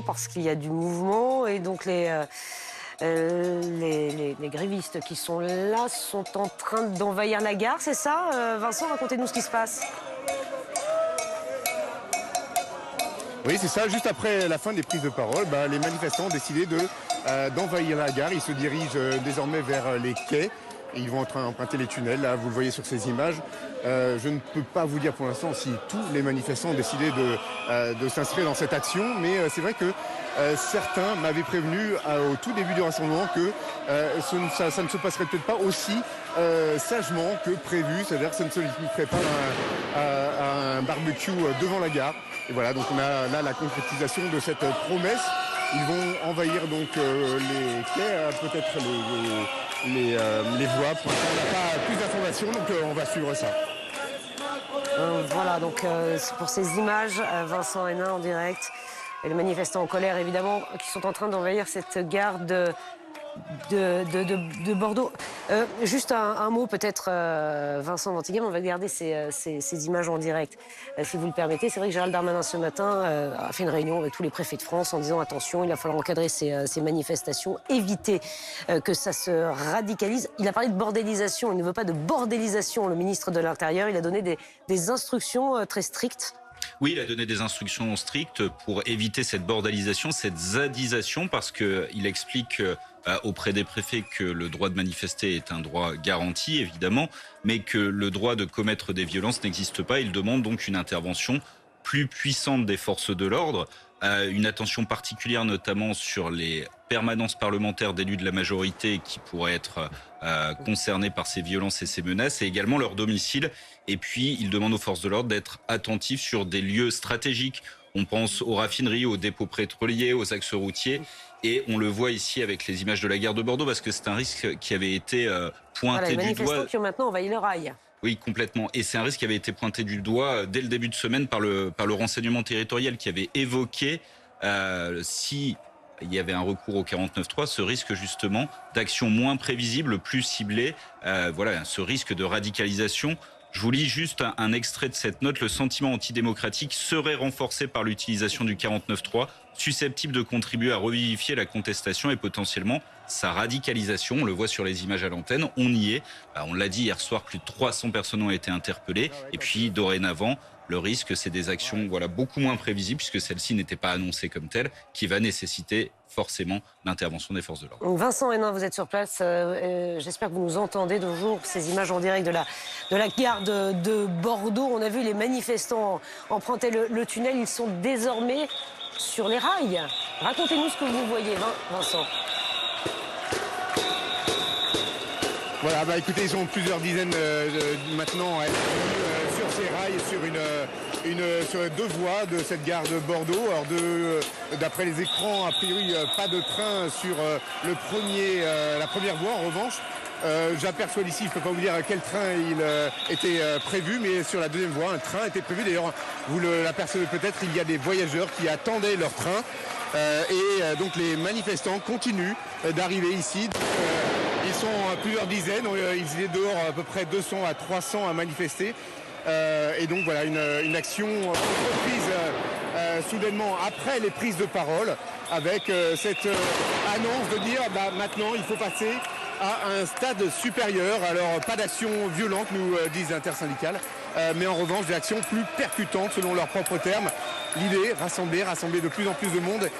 parce qu'il y a du mouvement et donc les grévistes qui sont là sont en train d'envahir la gare, c'est ça Vincent, racontez-nous ce qui se passe. Oui, c'est ça. Juste après la fin des prises de parole, les manifestants ont décidé d'envahir la gare. Ils se dirigent désormais vers les quais. Et ils vont emprunter les tunnels. Là, vous le voyez sur ces images. Je ne peux pas vous dire pour l'instant si tous les manifestants ont décidé de s'inscrire dans cette action. Mais c'est vrai que certains m'avaient prévenu au tout début du rassemblement que ça ne se passerait peut-être pas aussi sagement que prévu. C'est-à-dire que ça ne se limiterait pas à un barbecue devant la gare. Et voilà, donc on a là la concrétisation de cette promesse. Ils vont envahir donc les quais, peut-être les voies. Pour l'instant, on n'a pas plus d'informations, donc on va suivre ça. Voilà, donc c'est pour ces images, Vincent Hénin en direct. Et les manifestants en colère, évidemment, qui sont en train d'envahir cette gare de Bordeaux. Juste un mot peut-être, Vincent Ventigame, on va garder ces images en direct, si vous le permettez. C'est vrai que Gérald Darmanin ce matin a fait une réunion avec tous les préfets de France en disant attention, il va falloir encadrer ces manifestations, éviter que ça se radicalise. Il a parlé de bordélisation, il ne veut pas de bordélisation, le ministre de l'Intérieur. Il a donné des instructions très strictes. Oui, il a donné des instructions strictes pour éviter cette bordalisation, cette zadisation, parce qu'il explique auprès des préfets que le droit de manifester est un droit garanti, évidemment, mais que le droit de commettre des violences n'existe pas. Il demande donc une intervention plus puissante des forces de l'ordre, une attention particulière notamment sur les permanences parlementaires d'élus de la majorité qui pourraient être concernés par ces violences et ces menaces, et également leur domicile. Et puis, il demande aux forces de l'ordre d'être attentifs sur des lieux stratégiques. On pense aux raffineries, aux dépôts pétroliers, aux axes routiers. Et on le voit ici avec les images de la gare de Bordeaux, parce que c'est un risque qui avait été pointé du doigt. Les manifestants qui ont maintenant envahi le rail. Oui, complètement. Et c'est un risque qui avait été pointé du doigt dès le début de semaine par le renseignement territorial, qui avait évoqué si il y avait un recours au 49.3, ce risque justement d'action moins prévisible, plus ciblée, voilà, ce risque de radicalisation. Je vous lis juste un extrait de cette note. Le sentiment antidémocratique serait renforcé par l'utilisation du 49.3, susceptible de contribuer à revivifier la contestation et potentiellement sa radicalisation. On le voit sur les images à l'antenne, on y est. On l'a dit hier soir, plus de 300 personnes ont été interpellées. Et puis dorénavant, le risque, c'est des actions beaucoup moins prévisibles, puisque celle-ci n'était pas annoncée comme telle, qui va nécessiter forcément l'intervention des forces de l'ordre. Vincent Hénin, vous êtes sur place. J'espère que vous nous entendez toujours. Ces images en direct de la gare de Bordeaux. On a vu les manifestants emprunter le tunnel. Ils sont désormais sur les rails. Racontez-nous ce que vous voyez, Vincent. Voilà, écoutez, ils sont plusieurs dizaines maintenant à être sur ces rails, sur deux voies de cette gare de Bordeaux. Alors d'après les écrans, a priori, pas de train sur la première voie. En revanche, j'aperçois ici, je ne peux pas vous dire quel train il était prévu, mais sur la deuxième voie, un train était prévu. D'ailleurs, vous l'apercevez peut-être, il y a des voyageurs qui attendaient leur train. Donc les manifestants continuent d'arriver ici. Ils sont plusieurs dizaines, ils étaient dehors à peu près 200 à 300 à manifester. Et donc voilà, une action reprise soudainement après les prises de parole, avec cette annonce de dire maintenant il faut passer à un stade supérieur. Alors pas d'action violente, nous disent intersyndicales, mais en revanche des actions plus percutantes selon leurs propres termes. L'idée, rassembler de plus en plus de monde